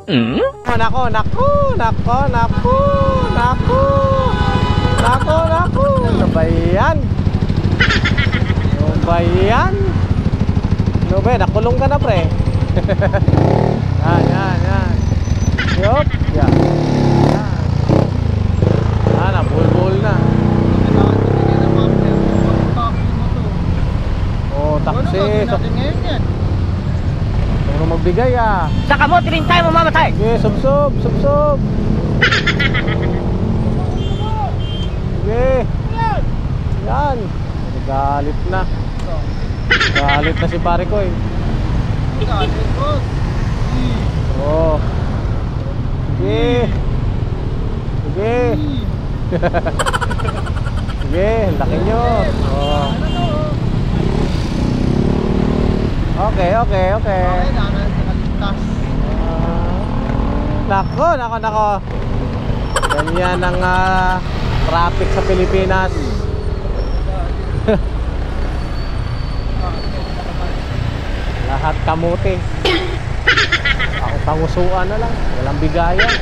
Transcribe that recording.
Nako, nako, nako, nako, nako, nako, nako. Ano ba yan? Ano ba yan? Ano ba? Nakulong ka na, pre. Yan, yan, yan. Yup, yan. Yan. Yan, nabulbul na. Oh, taksi. Ano magbigay ah? Sa kamot rin tayo mamamatay. Sige, sub-sub, sub-sub. Sige. Yan. Galit na. Galit na si pare ko eh. Oh. Sige. Sige. Sige, laki nyo. Oh. Okay, okay, okay. Nako, nako, nako. Ganyan ang traffic sa Pilipinas. Lahat kamote. Ang pangusuan na lang. Walang bigayan.